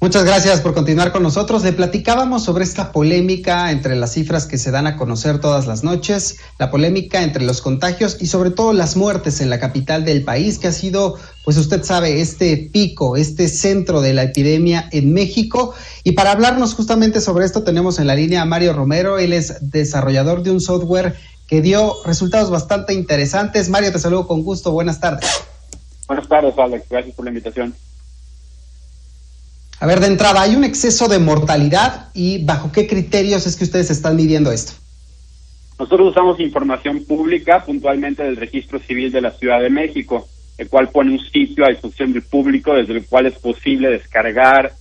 Muchas gracias por continuar con nosotros. Le platicábamos sobre esta polémica entre las cifras que se dan a conocer todas las noches, la polémica entre los contagios y sobre todo las muertes en la capital del país, que ha sido, pues usted sabe, este pico, este centro de la epidemia en México. Y para hablarnos justamente sobre esto tenemos en la línea a Mario Romero. Él es desarrollador de un software que dio resultados bastante interesantes. Mario, te saludo con gusto. Buenas tardes. Buenas tardes, Alex. Gracias por la invitación. A ver, de entrada, ¿hay un exceso de mortalidad y bajo qué criterios es que ustedes están midiendo esto? Nosotros usamos información pública, puntualmente del Registro Civil de la Ciudad de México, el cual pone un sitio a disposición del público desde el cual es posible descargar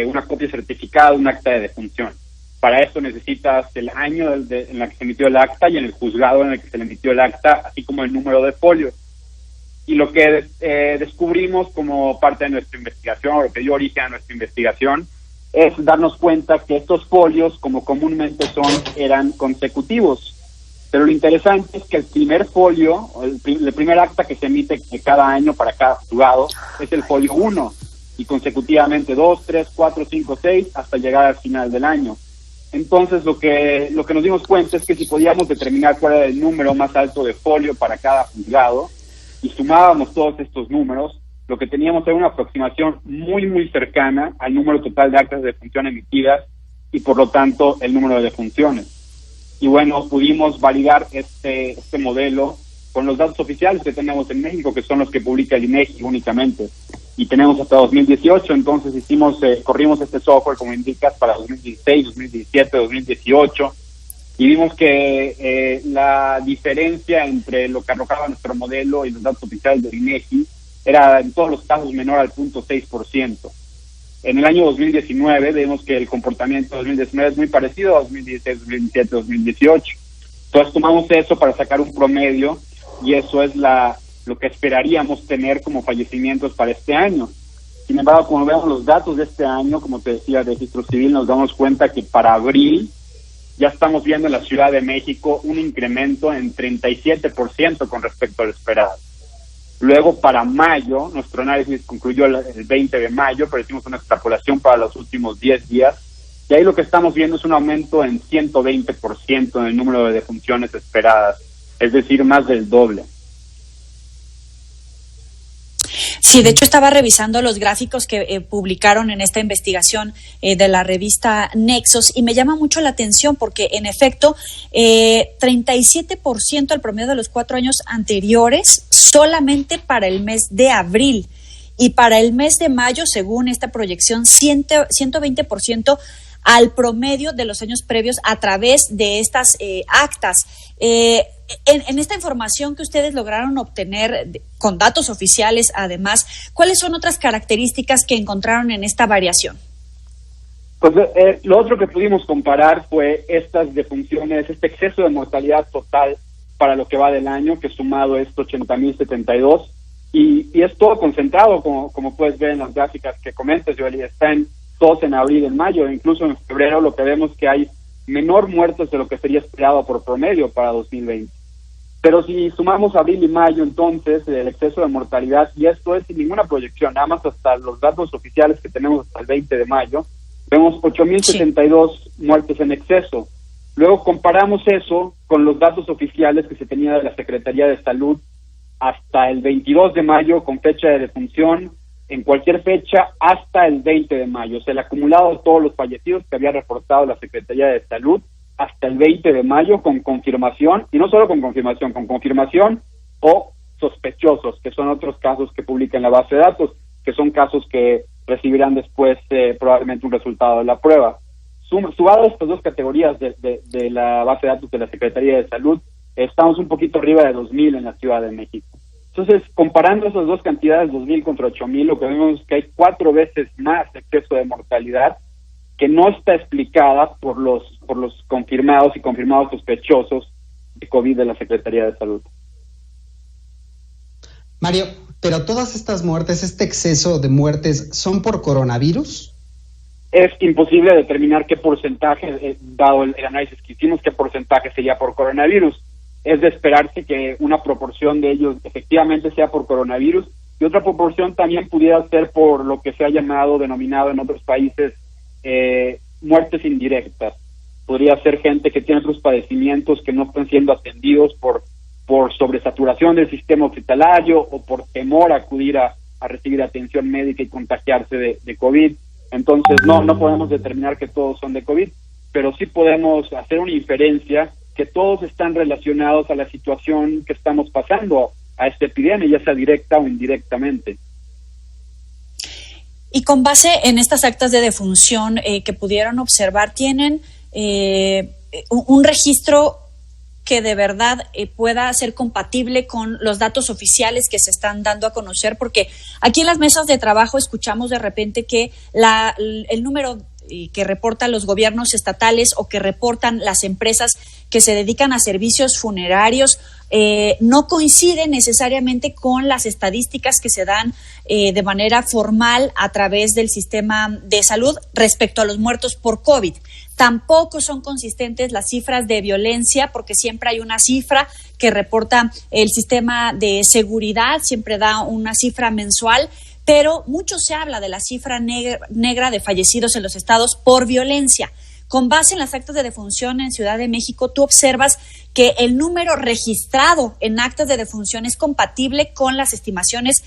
una copia certificada, un acta de defunción. Para eso necesitas el año en el que se emitió el acta y en el juzgado en el que se le emitió el acta, así como el número de folio. Y lo que descubrimos como parte de nuestra investigación, o lo que dio origen a nuestra investigación, es darnos cuenta que estos folios, como comúnmente eran consecutivos. Pero lo interesante es que el primer folio, el primer acta que se emite cada año para cada juzgado, es el folio 1, y consecutivamente 2, 3, 4, 5, 6, hasta llegar al final del año. Entonces, lo que nos dimos cuenta es que si podíamos determinar cuál era el número más alto de folio para cada juzgado, y sumábamos todos estos números, lo que teníamos era una aproximación muy, muy cercana al número total de actas de defunción emitidas y, por lo tanto, el número de defunciones. Y bueno, pudimos validar este modelo con los datos oficiales que tenemos en México, que son los que publica el INEGI únicamente. Y tenemos hasta 2018, entonces corrimos este software, como indicas, para 2016, 2017, 2018, y vimos que la diferencia entre lo que arrojaba nuestro modelo y los datos oficiales del INEGI era en todos los casos menor al 0.6%. En el año 2019 vemos que el comportamiento de 2019 es muy parecido a 2016, 2017, 2018. Entonces tomamos eso para sacar un promedio y eso es lo que esperaríamos tener como fallecimientos para este año. Sin embargo, como vemos los datos de este año, como te decía, de Registro Civil, nos damos cuenta que para abril ya estamos viendo en la Ciudad de México un incremento en 37% con respecto a lo esperado. Luego, para mayo, nuestro análisis concluyó el 20 de mayo, pero hicimos una extrapolación para los últimos 10 días, y ahí lo que estamos viendo es un aumento en 120% en el número de defunciones esperadas, es decir, más del doble. Sí, de hecho estaba revisando los gráficos que publicaron en esta investigación de la revista Nexos y me llama mucho la atención porque en efecto 37% al promedio de los 4 años anteriores solamente para el mes de abril y para el mes de mayo, según esta proyección, 120% al promedio de los años previos a través de estas actas. En esta información que ustedes lograron obtener con datos oficiales, además, ¿cuáles son otras características que encontraron en esta variación? Pues lo otro que pudimos comparar fue estas defunciones, este exceso de mortalidad total para lo que va del año, que sumado es 80,072, y es todo concentrado, como puedes ver en las gráficas que comentas, Joely, están todos en abril, en mayo, incluso en febrero lo que vemos que hay menor muertes de lo que sería esperado por promedio para 2020. Pero si sumamos abril y mayo, entonces, el exceso de mortalidad, y esto es sin ninguna proyección, nada más hasta los datos oficiales que tenemos hasta el 20 de mayo, vemos 8,072 muertes en exceso. Luego comparamos eso con los datos oficiales que se tenía de la Secretaría de Salud hasta el 22 de mayo, con fecha de defunción, en cualquier fecha hasta el 20 de mayo. O sea, el acumulado de todos los fallecidos que había reportado la Secretaría de Salud hasta el 20 de mayo con confirmación, y no solo con confirmación o sospechosos, que son otros casos que publica en la base de datos, que son casos que recibirán después probablemente un resultado de la prueba. Sumadas estas dos categorías de la base de datos de la Secretaría de Salud, estamos un poquito arriba de 2,000 en la Ciudad de México. Entonces, comparando esas dos cantidades, 2,000 contra 8,000, lo que vemos es que hay 4 veces más exceso de mortalidad que no está explicada por los confirmados y confirmados sospechosos de COVID de la Secretaría de Salud. Mario, pero todas estas muertes, este exceso de muertes, ¿son por coronavirus? Es imposible determinar qué porcentaje, dado el análisis que hicimos, qué porcentaje sería por coronavirus. Es de esperarse que una proporción de ellos efectivamente sea por coronavirus, y otra proporción también pudiera ser por lo que se ha denominado en otros países muertes indirectas. Podría ser gente que tiene otros padecimientos que no están siendo atendidos por sobresaturación del sistema hospitalario o por temor a acudir a recibir atención médica y contagiarse de COVID. Entonces no podemos determinar que todos son de COVID, pero sí podemos hacer una inferencia que todos están relacionados a la situación que estamos pasando, a esta epidemia, ya sea directa o indirectamente. Y con base en estas actas de defunción que pudieron observar, ¿tienen un registro que de verdad pueda ser compatible con los datos oficiales que se están dando a conocer? Porque aquí en las mesas de trabajo escuchamos de repente que el número que reportan los gobiernos estatales o que reportan las empresas que se dedican a servicios funerarios no coinciden necesariamente con las estadísticas que se dan de manera formal a través del sistema de salud respecto a los muertos por COVID. Tampoco son consistentes las cifras de violencia, porque siempre hay una cifra que reporta el sistema de seguridad, siempre da una cifra mensual, pero mucho se habla de la cifra negra de fallecidos en los estados por violencia. Con base en las actas de defunción en Ciudad de México, tú observas que el número registrado en actas de defunción es compatible con las estimaciones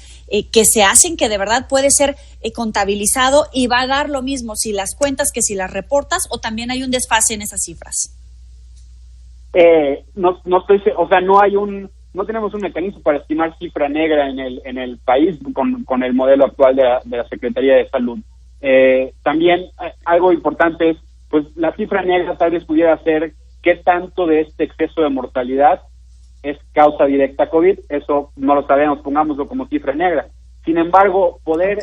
que se hacen, que de verdad puede ser contabilizado y va a dar lo mismo si las cuentas que si las reportas, o también hay un desfase en esas cifras. No tenemos un mecanismo para estimar cifra negra en el país con el modelo actual de la Secretaría de Salud. También algo importante es, pues la cifra negra tal vez pudiera ser qué tanto de este exceso de mortalidad es causa directa COVID. Eso no lo sabemos, pongámoslo como cifra negra. Sin embargo, poder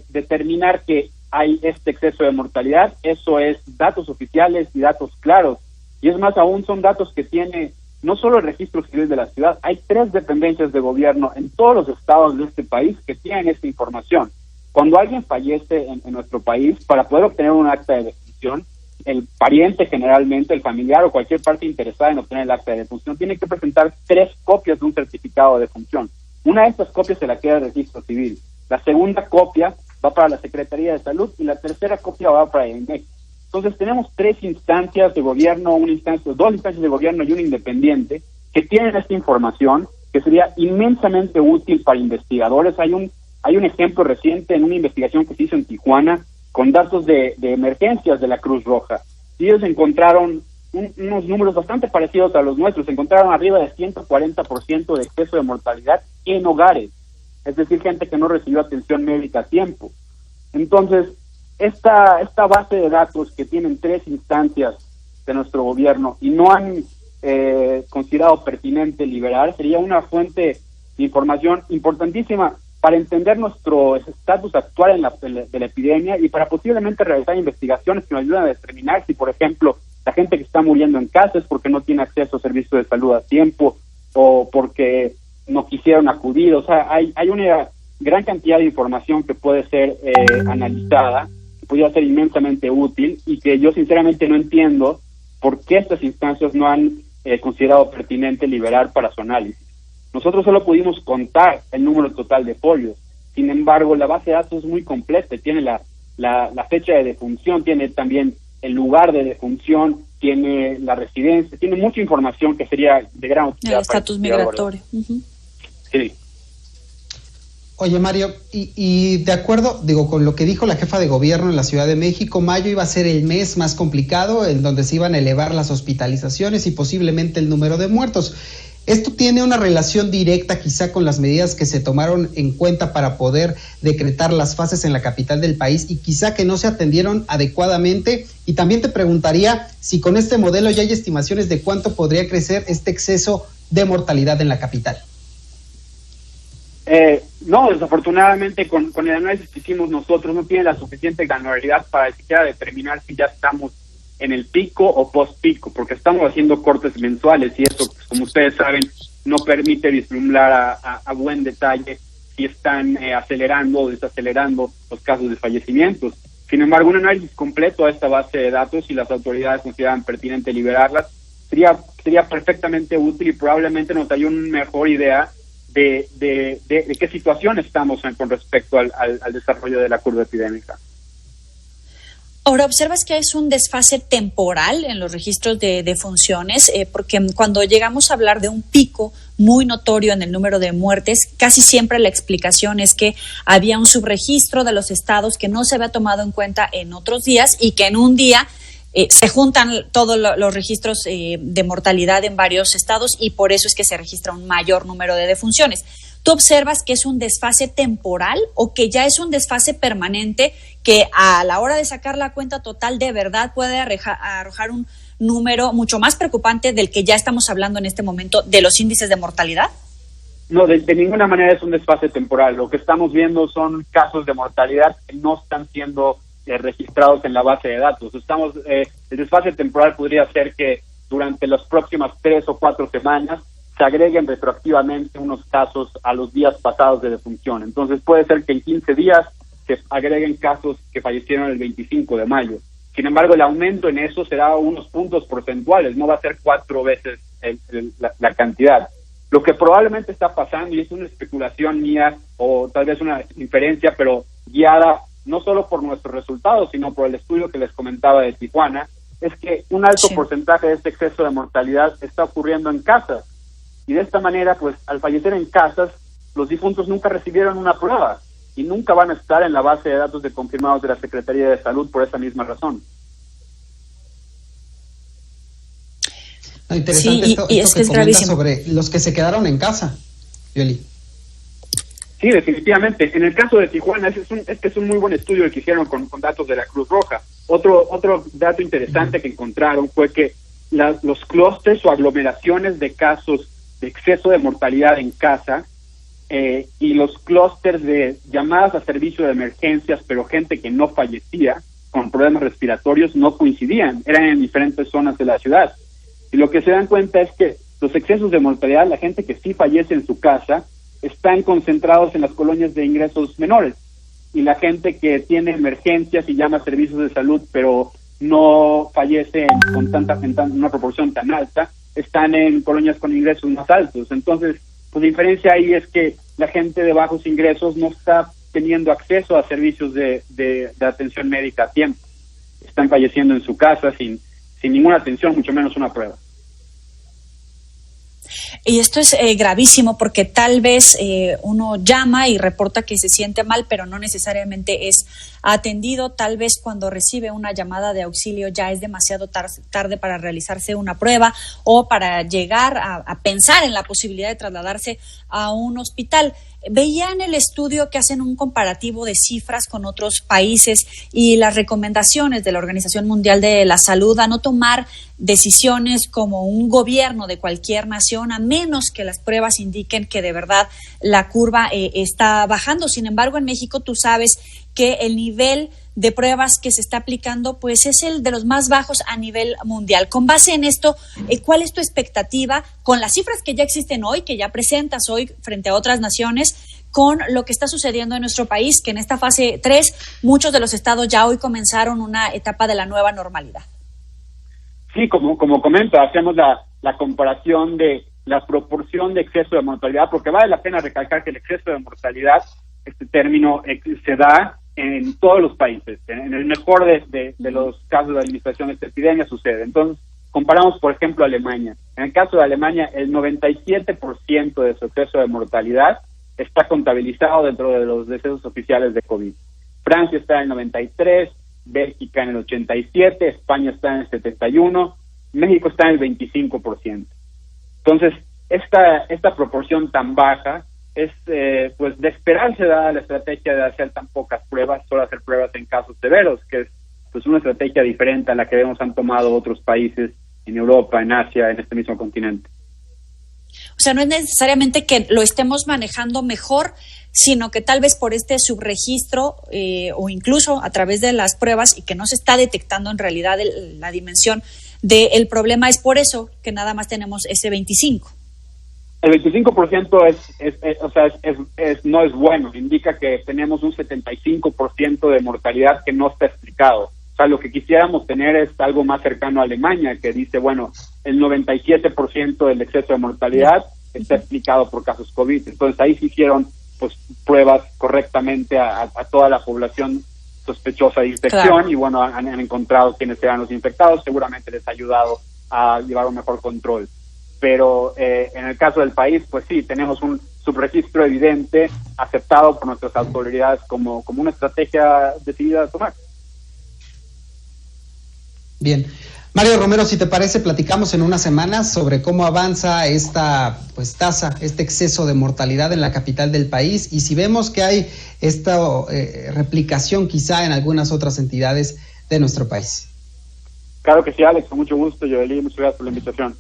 determinar que hay este exceso de mortalidad, eso es datos oficiales y datos claros. Y es más aún, son datos que tiene no solo el Registro Civil de la ciudad, hay 3 dependencias de gobierno en todos los estados de este país que tienen esta información. Cuando alguien fallece en nuestro país, para poder obtener un acta de defunción, el pariente, generalmente el familiar o cualquier parte interesada en obtener el acta de defunción, tiene que presentar 3 copias de un certificado de defunción. Una de estas copias se la queda el Registro Civil, la segunda copia va para la Secretaría de Salud y la tercera copia va para el INEGI. Entonces tenemos 3 instancias de gobierno, 2 instancias de gobierno y una independiente que tienen esta información que sería inmensamente útil para investigadores. Hay un ejemplo reciente en una investigación que se hizo en Tijuana con datos de emergencias de la Cruz Roja. Y ellos encontraron unos números bastante parecidos a los nuestros. Encontraron arriba de 140% de exceso de mortalidad en hogares, es decir, gente que no recibió atención médica a tiempo. Entonces, esta base de datos que tienen 3 instancias de nuestro gobierno y no han considerado pertinente liberar, sería una fuente de información importantísima para entender nuestro estatus actual de la epidemia y para posiblemente realizar investigaciones que nos ayuden a determinar si, por ejemplo, la gente que está muriendo en casa es porque no tiene acceso a servicios de salud a tiempo o porque no quisieron acudir. O sea, hay una gran cantidad de información que puede ser analizada, que podría ser inmensamente útil y que yo sinceramente no entiendo por qué estas instancias no han considerado pertinente liberar para su análisis. Nosotros solo pudimos contar el número total de folios. Sin embargo, la base de datos es muy completa. Tiene la fecha de defunción, tiene también el lugar de defunción, tiene la residencia, tiene mucha información que sería de gran utilidad. El estatus migratorio. Uh-huh. Sí. Oye, Mario, y de acuerdo, con lo que dijo la jefa de gobierno en la Ciudad de México, mayo iba a ser el mes más complicado, en donde se iban a elevar las hospitalizaciones y posiblemente el número de muertos. ¿Esto tiene una relación directa quizá con las medidas que se tomaron en cuenta para poder decretar las fases en la capital del país y quizá que no se atendieron adecuadamente? Y también te preguntaría si con este modelo ya hay estimaciones de cuánto podría crecer este exceso de mortalidad en la capital. No, desafortunadamente con el análisis que hicimos nosotros no tiene la suficiente granularidad para siquiera determinar si ya estamos en el pico o post-pico, porque estamos haciendo cortes mensuales y eso, pues, como ustedes saben, no permite vislumbrar a buen detalle si están acelerando o desacelerando los casos de fallecimientos. Sin embargo, un análisis completo a esta base de datos, si las autoridades consideran pertinente liberarlas, sería perfectamente útil y probablemente nos daría una mejor idea de qué situación estamos con respecto al desarrollo de la curva epidémica. Ahora, ¿observas que es un desfase temporal en los registros de defunciones? Porque cuando llegamos a hablar de un pico muy notorio en el número de muertes, casi siempre la explicación es que había un subregistro de los estados que no se había tomado en cuenta en otros días y que en un día se juntan todos los registros de mortalidad en varios estados y por eso es que se registra un mayor número de defunciones. ¿Tú observas que es un desfase temporal o que ya es un desfase permanente que a la hora de sacar la cuenta total de verdad puede arrojar un número mucho más preocupante del que ya estamos hablando en este momento de los índices de mortalidad? No, de ninguna manera es un desfase temporal. Lo que estamos viendo son casos de mortalidad que no están siendo registrados en la base de datos. El desfase temporal podría ser que durante las próximas 3 o 4 semanas se agreguen retroactivamente unos casos a los días pasados de defunción. Entonces puede ser que en 15 días se agreguen casos que fallecieron el 25 de mayo. Sin embargo, el aumento en eso será unos puntos porcentuales, no va a ser 4 veces la cantidad. Lo que probablemente está pasando, y es una especulación mía o tal vez una inferencia, pero guiada no solo por nuestros resultados, sino por el estudio que les comentaba de Tijuana, es que un alto porcentaje de este exceso de mortalidad está ocurriendo en casas. Y de esta manera, pues, al fallecer en casas, los difuntos nunca recibieron una prueba y nunca van a estar en la base de datos de confirmados de la Secretaría de Salud por esa misma razón. Interesante esto que es gravísimo sobre los que se quedaron en casa, Yoli. Sí, definitivamente. En el caso de Tijuana, este es un muy buen estudio que hicieron con datos de la Cruz Roja. Otro dato interesante que encontraron fue que los clústeres o aglomeraciones de casos de exceso de mortalidad en casa y los clústeres de llamadas a servicio de emergencias, pero gente que no fallecía con problemas respiratorios, no coincidían, eran en diferentes zonas de la ciudad. Y lo que se dan cuenta es que los excesos de mortalidad, la gente que sí fallece en su casa, están concentrados en las colonias de ingresos menores. Y la gente que tiene emergencias y llama a servicios de salud, pero no fallece en una proporción tan alta, están en colonias con ingresos más altos. Entonces, pues la diferencia ahí es que la gente de bajos ingresos no está teniendo acceso a servicios de atención médica a tiempo. Están falleciendo en su casa sin ninguna atención, mucho menos una prueba. Y esto es gravísimo porque tal vez uno llama y reporta que se siente mal, pero no necesariamente es atendido. Tal vez cuando recibe una llamada de auxilio ya es demasiado tarde para realizarse una prueba o para llegar a pensar en la posibilidad de trasladarse a un hospital. Veía en el estudio que hacen un comparativo de cifras con otros países y las recomendaciones de la Organización Mundial de la Salud a no tomar decisiones como un gobierno de cualquier nación a menos que las pruebas indiquen que de verdad la curva está bajando. Sin embargo, en México tú sabes que el nivel de pruebas que se está aplicando pues es el de los más bajos a nivel mundial. Con base en esto, ¿cuál es tu expectativa con las cifras que ya existen hoy, que ya presentas hoy frente a otras naciones, con lo que está sucediendo en nuestro país, que en esta fase 3 muchos de los estados ya hoy comenzaron una etapa de la nueva normalidad? Sí, como comento, hacemos la comparación de la proporción de exceso de mortalidad, porque vale la pena recalcar que el exceso de mortalidad, este término, se da en todos los países. En el mejor de los casos de administración de esta epidemia sucede. Entonces, comparamos, por ejemplo, Alemania. En el caso de Alemania, el 97% de su exceso de mortalidad está contabilizado dentro de los decesos oficiales de COVID. Francia está en el 93%, Bélgica en el 87%, España está en el 71%, México está en el 25%. Entonces, esta proporción tan baja es pues de esperarse dada la estrategia de hacer tan pocas pruebas, solo hacer pruebas en casos severos, que es pues una estrategia diferente a la que han tomado otros países en Europa, en Asia, en este mismo continente. O sea, no es necesariamente que lo estemos manejando mejor, sino que tal vez por este subregistro o incluso a través de las pruebas y que no se está detectando en realidad la dimensión del problema, es por eso que nada más tenemos ese 25%. El 25% no es bueno, indica que tenemos un 75% de mortalidad que no está explicado. O sea, lo que quisiéramos tener es algo más cercano a Alemania, que dice, bueno, el 97% del exceso de mortalidad está explicado por casos COVID. Entonces ahí se hicieron pues pruebas correctamente a toda la población sospechosa de infección. Claro. Y bueno, han encontrado quiénes eran los infectados, seguramente les ha ayudado a llevar un mejor control. Pero en el caso del país, pues sí, tenemos un subregistro evidente, aceptado por nuestras autoridades como una estrategia decidida a tomar. Bien. Mario Romero, si te parece, platicamos en unas semanas sobre cómo avanza esta tasa, este exceso de mortalidad en la capital del país, y si vemos que hay esta replicación quizá en algunas otras entidades de nuestro país. Claro que sí, Alex, con mucho gusto, Joely, muchas gracias por la invitación.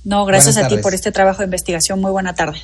No, gracias a ti por este trabajo de investigación. Muy buena tarde.